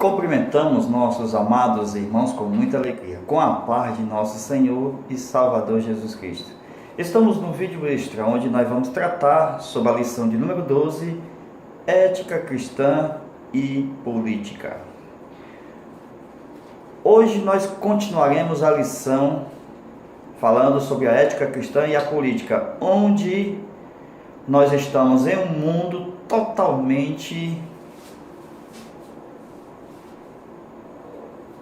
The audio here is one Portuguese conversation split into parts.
Cumprimentamos nossos amados irmãos com muita alegria, com a paz de nosso Senhor e Salvador Jesus Cristo. Estamos no vídeo extra, onde nós vamos tratar sobre a lição de número 12, Ética Cristã e Política. Hoje nós continuaremos a lição falando sobre a ética cristã e a política, onde nós estamos em um mundo totalmente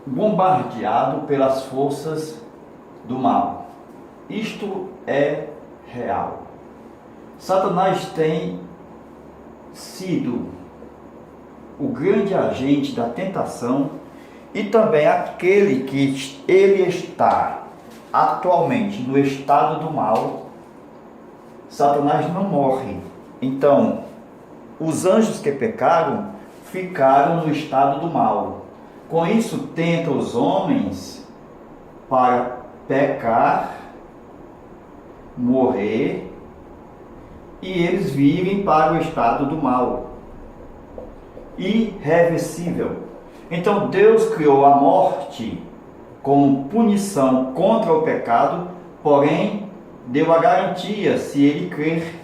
bombardeado pelas forças do mal. Isto é real. Satanás tem sido o grande agente da tentação e também aquele que ele está atualmente no estado do mal. Satanás não morre. Então, os anjos que pecaram ficaram no estado do mal. Com isso, tenta os homens para pecar, morrer, e eles virem para o estado do mal, irreversível. Então, Deus criou a morte como punição contra o pecado, porém, deu a garantia, se ele crer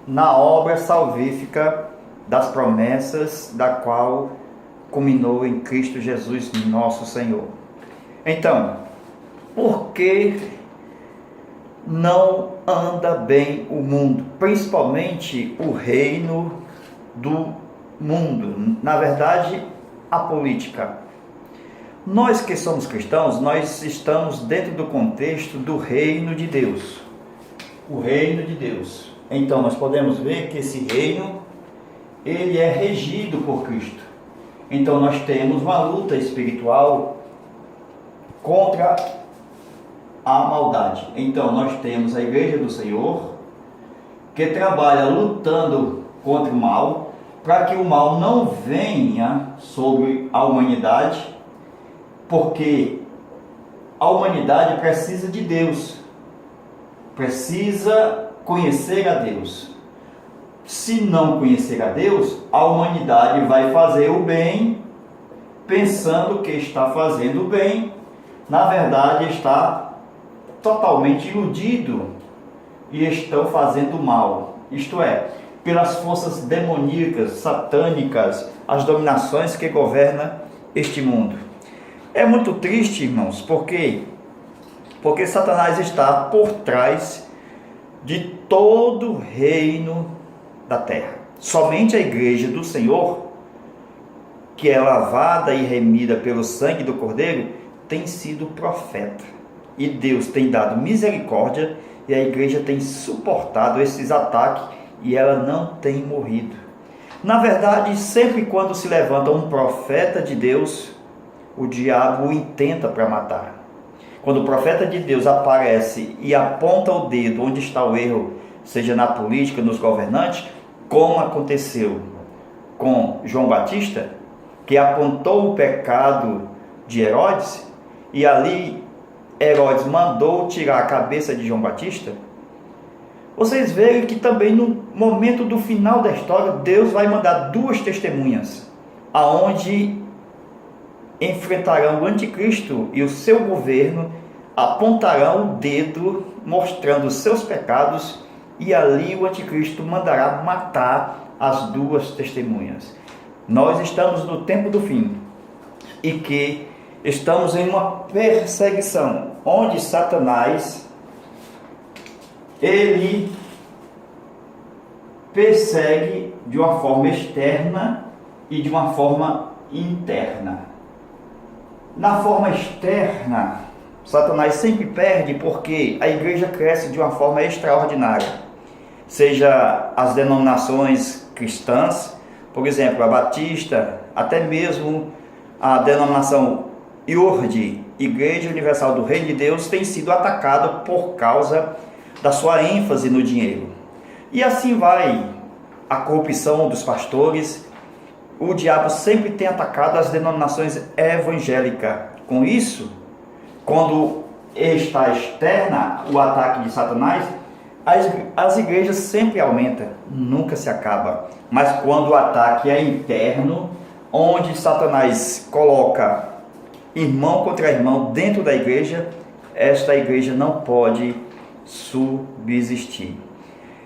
na obra salvífica das promessas, da qual culminou em Cristo Jesus, nosso Senhor. Então, por que não anda bem o mundo? Principalmente o reino do mundo. Na verdade, a política. Nós que somos cristãos, nós estamos dentro do contexto do reino de Deus. O reino de Deus. Então, nós podemos ver que esse reino, ele é regido por Cristo. Então nós temos uma luta espiritual contra a maldade. Então nós temos a Igreja do Senhor, que trabalha lutando contra o mal, para que o mal não venha sobre a humanidade, porque a humanidade precisa de Deus, precisa conhecer a Deus. Se não conhecer a Deus, a humanidade vai fazer o bem, pensando que está fazendo o bem, na verdade está totalmente iludido e estão fazendo o mal. Isto é, pelas forças demoníacas, satânicas, as dominações que governam este mundo. É muito triste, irmãos, porque Satanás está por trás de todo o reino da terra. Somente a Igreja do Senhor, que é lavada e remida pelo sangue do Cordeiro, tem sido profeta. E Deus tem dado misericórdia e a Igreja tem suportado esses ataques e ela não tem morrido. Na verdade, sempre quando se levanta um profeta de Deus, o diabo o intenta para matar. Quando o profeta de Deus aparece e aponta o dedo onde está o erro, seja na política, nos governantes, como aconteceu com João Batista, que apontou o pecado de Herodes, e ali Herodes mandou tirar a cabeça de João Batista. Vocês veem que também no momento do final da história, Deus vai mandar duas testemunhas, aonde enfrentarão o anticristo e o seu governo, apontarão o dedo mostrando os seus pecados, e ali o anticristo mandará matar as duas testemunhas. Nós estamos no tempo do fim e que estamos em uma perseguição, onde Satanás, ele persegue de uma forma externa e de uma forma interna. Na forma externa, Satanás sempre perde porque a igreja cresce de uma forma extraordinária. Seja as denominações cristãs, por exemplo, a Batista, até mesmo a denominação IURD, Igreja Universal do Reino de Deus, tem sido atacada por causa da sua ênfase no dinheiro. E assim vai a corrupção dos pastores. O diabo sempre tem atacado as denominações evangélicas. Com isso, quando está externa o ataque de Satanás, as igrejas sempre aumentam, nunca se acaba. Mas quando o ataque é interno, onde Satanás coloca irmão contra irmão dentro da igreja, esta igreja não pode subsistir.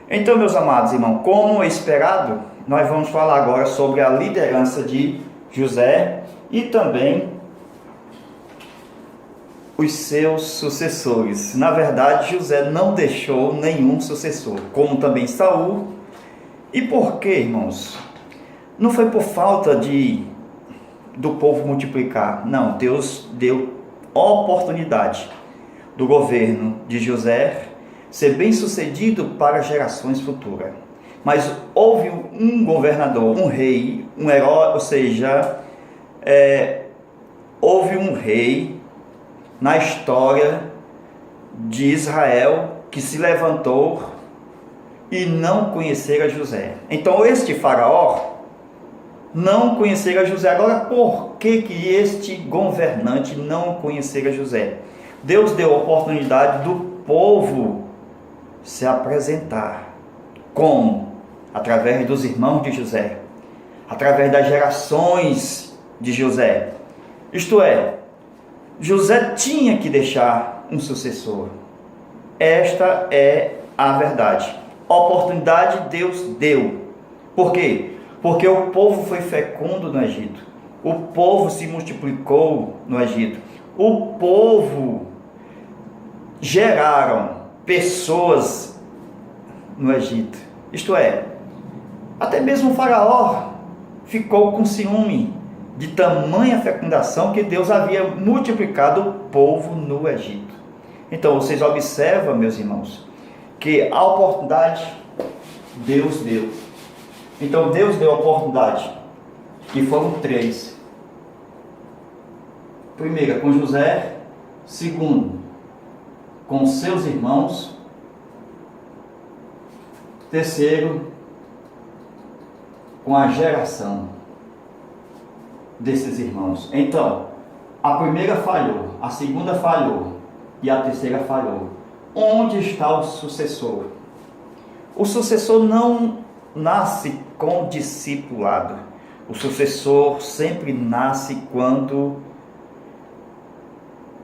Então, meus amados irmãos, como esperado, nós vamos falar agora sobre a liderança de José e também os seus sucessores. Na verdade, José não deixou nenhum sucessor, como também Saul. E por quê, irmãos? Não foi por falta do povo multiplicar. Não, Deus deu oportunidade do governo de José ser bem sucedido para gerações futuras. Mas houve um governador, um rei, um herói, ou seja, houve um rei na história de Israel que se levantou e não conhecera José. Então este faraó não conhecera José. Agora, por que este governante não conhecera José? Deus deu a oportunidade do povo se apresentar. Como? Através dos irmãos de José, através das gerações de José. Isto é, José tinha que deixar um sucessor. Esta é a verdade. A oportunidade Deus deu. Por quê? Porque o povo foi fecundo no Egito. O povo se multiplicou no Egito. O povo geraram pessoas no Egito. Isto é, até mesmo o faraó ficou com ciúme de tamanha fecundação que Deus havia multiplicado o povo no Egito. Então, vocês observam, meus irmãos, que a oportunidade Deus deu. Então, Deus deu a oportunidade, e foram 3. Primeira, com José. Segundo, com seus irmãos. Terceiro, com a geração desses irmãos. Então, a primeira falhou, a segunda falhou e a terceira falhou. Onde está o sucessor? O sucessor não nasce com discipulado. O sucessor sempre nasce quando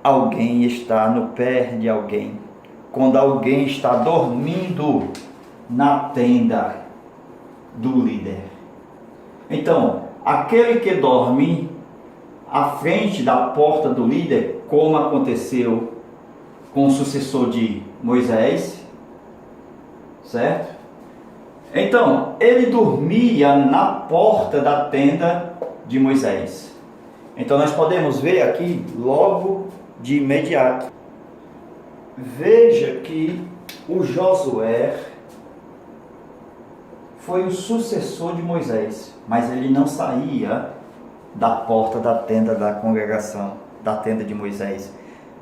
alguém está no pé de alguém, quando alguém está dormindo na tenda do líder. Então, aquele que dorme à frente da porta do líder, como aconteceu com o sucessor de Moisés, certo? Então, ele dormia na porta da tenda de Moisés. Então, nós podemos ver aqui logo de imediato. Veja que o Josué foi o sucessor de Moisés, mas ele não saía da porta da tenda da congregação, da tenda de Moisés.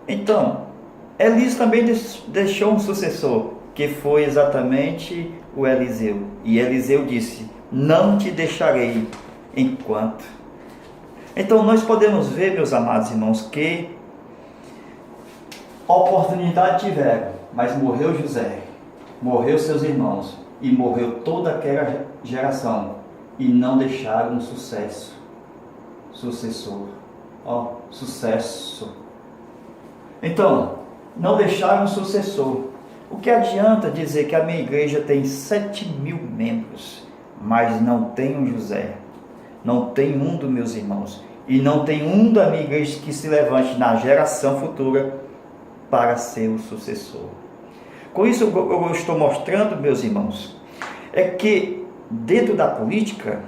Então, Elias também deixou um sucessor, que foi exatamente o Eliseu. E Eliseu disse: não te deixarei enquanto. Então, nós podemos ver, meus amados irmãos, que a oportunidade tiveram, mas morreu José, morreu seus irmãos, e morreu toda aquela geração, e não deixaram um sucesso, sucessor, sucesso. Então, não deixaram um sucessor. O que adianta dizer que a minha igreja tem 7.000 membros, mas não tem um José, não tem um dos meus irmãos, e não tem um da minha igreja que se levante na geração futura para ser o sucessor? Com isso eu estou mostrando, meus irmãos, é que dentro da política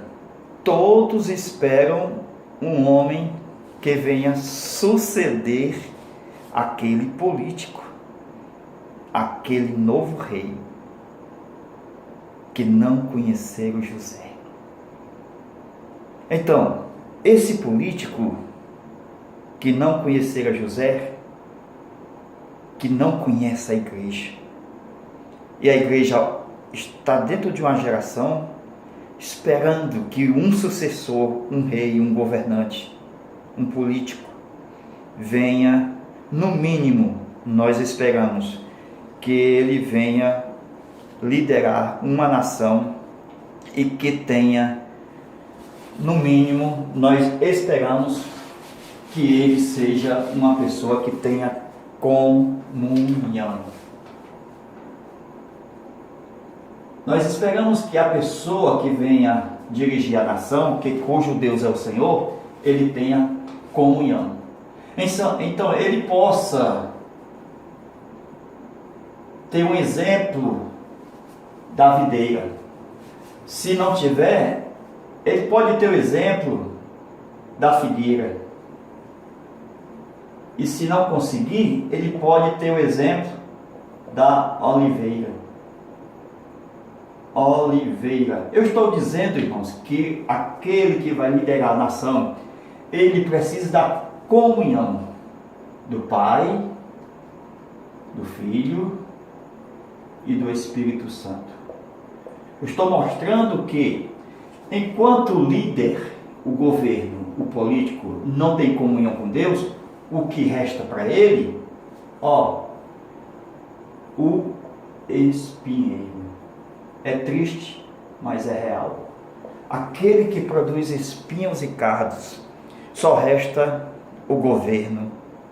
todos esperam um homem que venha suceder aquele político, aquele novo rei que não conheceram José. Então, esse político que não conhecera José, que não conhece a igreja, e a igreja está dentro de uma geração esperando que um sucessor, um rei, um governante, um político venha, no mínimo, nós esperamos que ele venha liderar uma nação e que tenha no mínimo, nós esperamos que ele seja uma pessoa que tenha comunhão. Nós esperamos que a pessoa que venha dirigir a nação, cujo Deus é o Senhor, ele tenha comunhão. Então ele possa ter um exemplo da videira. Se não tiver, ele pode ter o exemplo da figueira. E se não conseguir, ele pode ter o exemplo da oliveira. Eu estou dizendo, irmãos, que aquele que vai liderar a nação, ele precisa da comunhão do Pai, do Filho e do Espírito Santo. Eu estou mostrando que, enquanto o líder, o governo, o político não tem comunhão com Deus, o que resta para ele, o espinheiro. É triste, mas é real. Aquele que produz espinhos e cardos, só resta o governo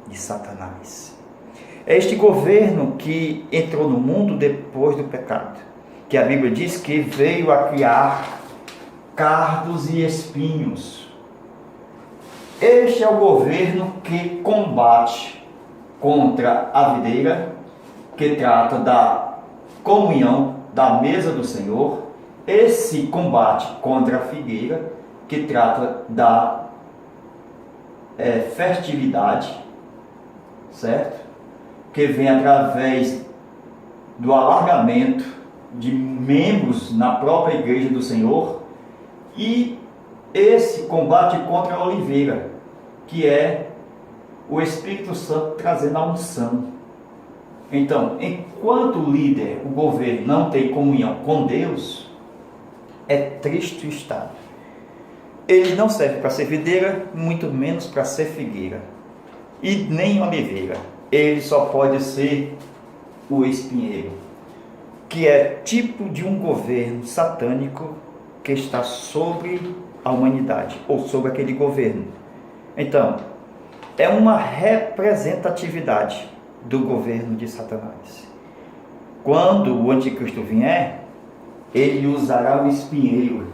de Satanás. É este governo que entrou no mundo depois do pecado, que a Bíblia diz que veio a criar cardos e espinhos. Este é o governo que combate contra a videira, que trata da comunhão da mesa do Senhor. Esse combate contra a figueira, que trata da fertilidade, certo? Que vem através do alargamento de membros na própria igreja do Senhor. E esse combate contra a oliveira, que é o Espírito Santo trazendo a unção. Então, enquanto o líder, o governo, não tem comunhão com Deus, é triste o estado. Ele não serve para ser videira, muito menos para ser figueira, e nem oliveira. Ele só pode ser o espinheiro, que é tipo de um governo satânico que está sobre a humanidade, ou sobre aquele governo. Então, é uma representatividade do governo de Satanás. Quando o anticristo vier, ele usará o espinheiro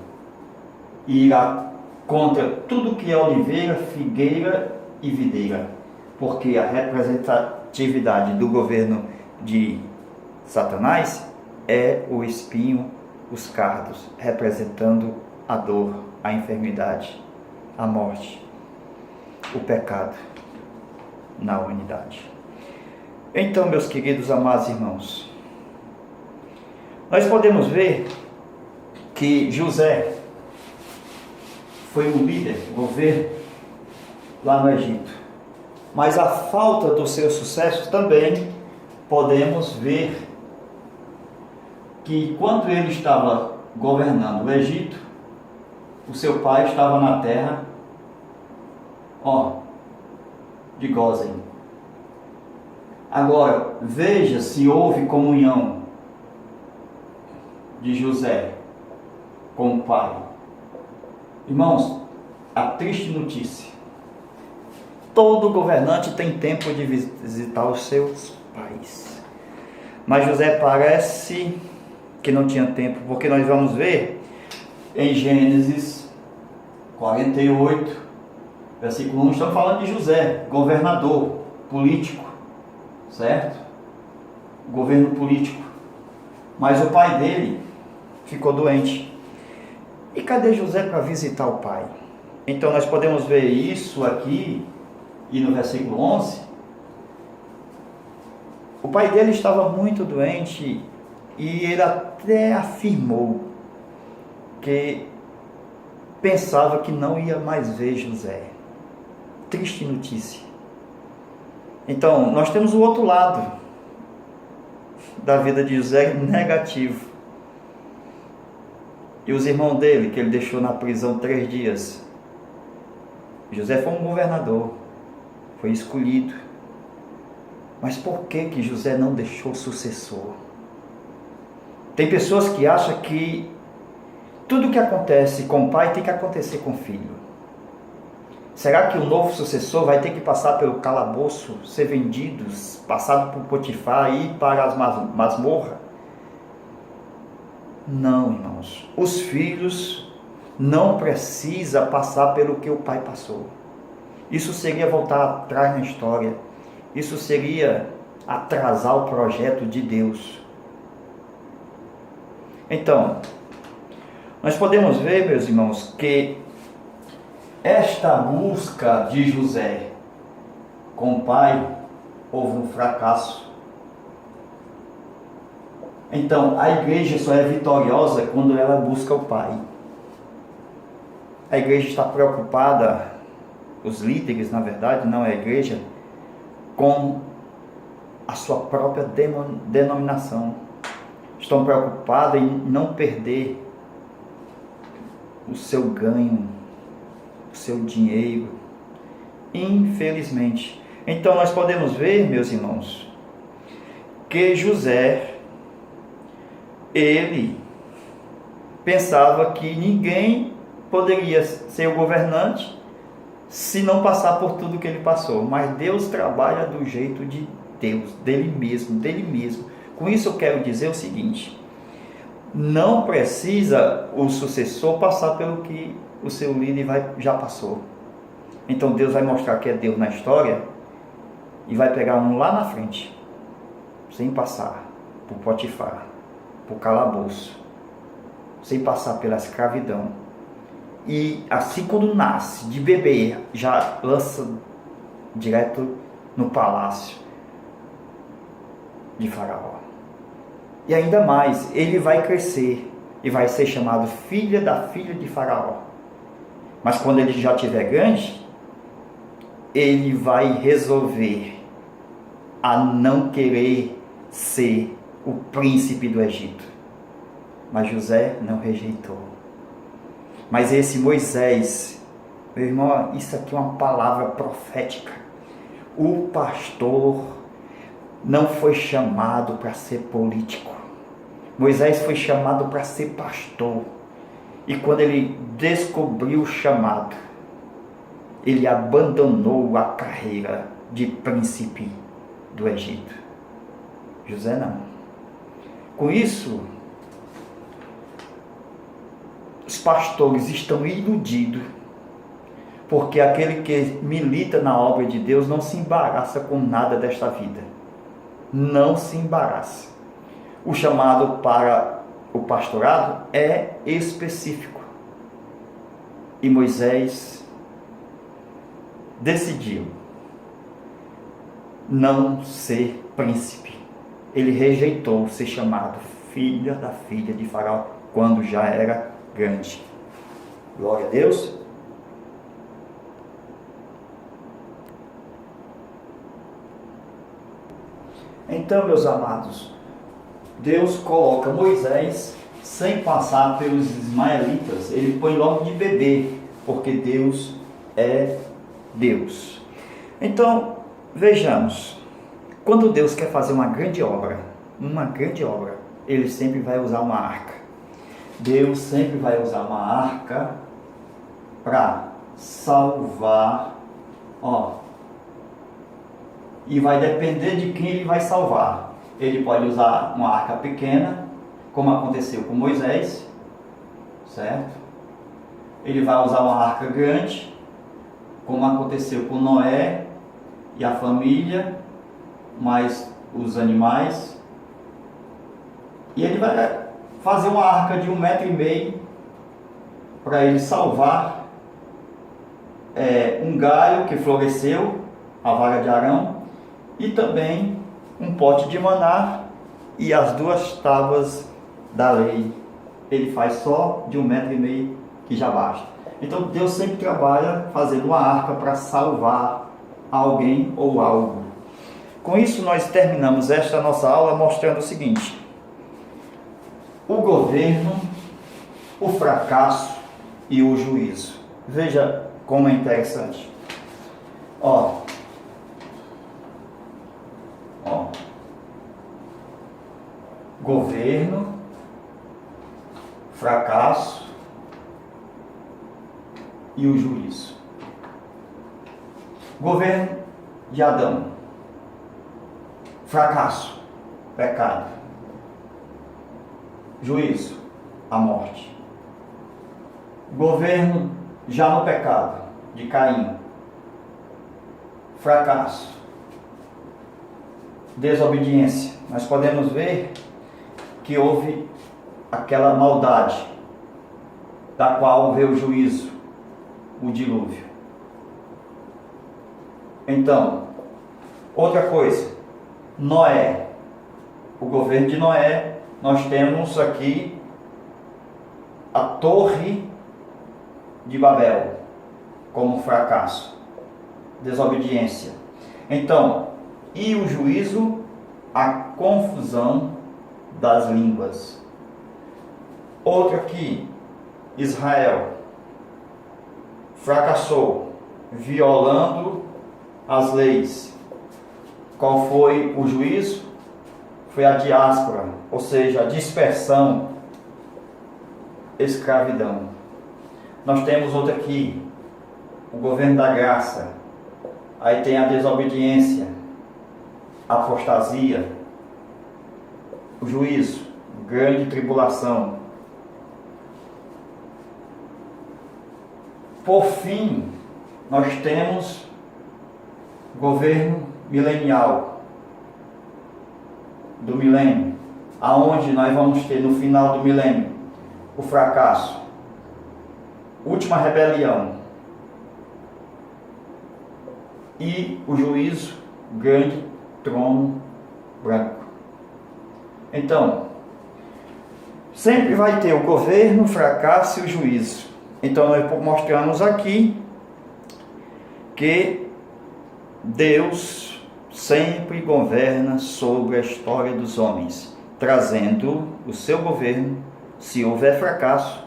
e irá contra tudo que é oliveira, figueira e videira, porque a representatividade do governo de Satanás é o espinho, os cardos, representando a dor, a enfermidade, a morte, o pecado na humanidade. Então, meus queridos amados irmãos, nós podemos ver que José foi o líder, o governo lá no Egito. Mas a falta do seu sucesso também podemos ver que quando ele estava governando o Egito, o seu pai estava na terra de Gósen. Agora, veja se houve comunhão de José com o pai. Irmãos, a triste notícia: todo governante tem tempo de visitar os seus pais. Mas José parece que não tinha tempo, porque nós vamos ver em Gênesis 48, versículo 1, estamos falando de José, governador, político, certo? Governo político. Mas o pai dele ficou doente. E cadê José para visitar o pai? Então nós podemos ver isso aqui, e no versículo 11, o pai dele estava muito doente, e ele até afirmou que pensava que não ia mais ver José. Triste notícia. Então, nós temos o outro lado da vida de José, negativo. E os irmãos dele, que ele deixou na prisão 3 dias. José foi um governador, foi escolhido. Mas por que José não deixou sucessor? Tem pessoas que acham que Tudo que acontece com o pai tem que acontecer com o filho. Será que o novo sucessor vai ter que passar pelo calabouço, ser vendido, passado por Potifar e ir para as masmorras? Não, irmãos. Os filhos não precisam passar pelo que o pai passou. Isso seria voltar atrás na história. Isso seria atrasar o projeto de Deus. Então, nós podemos ver, meus irmãos, que esta busca de José com o pai houve um fracasso. Então, a igreja só é vitoriosa quando ela busca o pai. A igreja está preocupada, os líderes, na verdade, não é a igreja, com a sua própria denominação. Estão preocupados em não perder o seu ganho, o seu dinheiro, infelizmente. Então nós podemos ver, meus irmãos, que José, ele pensava que ninguém poderia ser o governante se não passar por tudo que ele passou. Mas Deus trabalha do jeito de Deus, dele mesmo. Com isso eu quero dizer o seguinte: não precisa o sucessor passar pelo que o seu líder já passou. Então Deus vai mostrar que é Deus na história e vai pegar um lá na frente, sem passar por Potifar, por calabouço, sem passar pela escravidão. E assim, quando nasce de bebê, já lança direto no palácio de Faraó. E ainda mais, ele vai crescer e vai ser chamado filha da filha de Faraó. Mas quando ele já estiver grande, ele vai resolver a não querer ser o príncipe do Egito. Mas José não rejeitou. Mas esse Moisés, meu irmão, isso aqui é uma palavra profética. O pastor não foi chamado para ser político. Moisés foi chamado para ser pastor. E quando ele descobriu o chamado, ele abandonou a carreira de príncipe do Egito. José não. Com isso, os pastores estão iludidos, porque aquele que milita na obra de Deus não se embaraça com nada desta vida. Não se embaraça. O chamado para o pastorado é específico. E Moisés decidiu não ser príncipe. Ele rejeitou ser chamado filha da filha de Faraó quando já era grande. Glória a Deus. Então, meus amados, Deus coloca Moisés sem passar pelos ismaelitas. Ele põe logo de bebê, porque Deus é Deus. Então, vejamos, quando Deus quer fazer uma grande obra, Ele sempre vai usar uma arca. Deus sempre vai usar uma arca para salvar, e vai depender de quem Ele vai salvar. Ele pode usar uma arca pequena, como aconteceu com Moisés, certo? Ele vai usar uma arca grande, como aconteceu com Noé e a família, mais os animais. E ele vai fazer uma arca de 1,5 metro para ele salvar um galho que floresceu, a vara de Arão, e também um pote de maná e as 2 tábuas da lei. Ele faz só de 1,5 metro que já basta. Então Deus sempre trabalha fazendo uma arca para salvar alguém ou algo. Com isso nós terminamos esta nossa aula mostrando o seguinte: o governo, o fracasso e o juízo. Veja como é interessante. Governo, fracasso e o juízo. Governo de Adão. Fracasso, pecado. Juízo, a morte. Governo já no pecado, de Caim. Fracasso. Desobediência. Nós podemos ver que houve aquela maldade, da qual veio o juízo, o dilúvio. Então, outra coisa, Noé. O governo de Noé, nós temos aqui a Torre de Babel como fracasso, desobediência. Então, e o juízo, a confusão das línguas. Outro aqui, Israel fracassou, violando as leis. Qual foi o juízo? Foi a diáspora, ou seja, a dispersão, escravidão. Nós temos outro aqui, o governo da graça. Aí tem a desobediência, a apostasia, o juízo, grande tribulação. Por fim, nós temos o governo milenial, do milênio, aonde nós vamos ter no final do milênio o fracasso, última rebelião e o juízo, grande trono branco. Então, sempre vai ter o governo, o fracasso e o juízo. Então nós mostramos aqui que Deus sempre governa sobre a história dos homens, trazendo o seu governo. Se houver fracasso,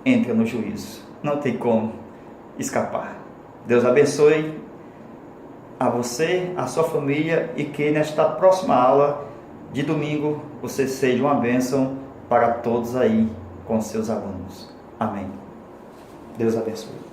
entra no juízo. Não tem como escapar. Deus abençoe a você, a sua família, e que nesta próxima aula de domingo você seja uma bênção para todos aí com seus alunos. Amém. Deus abençoe.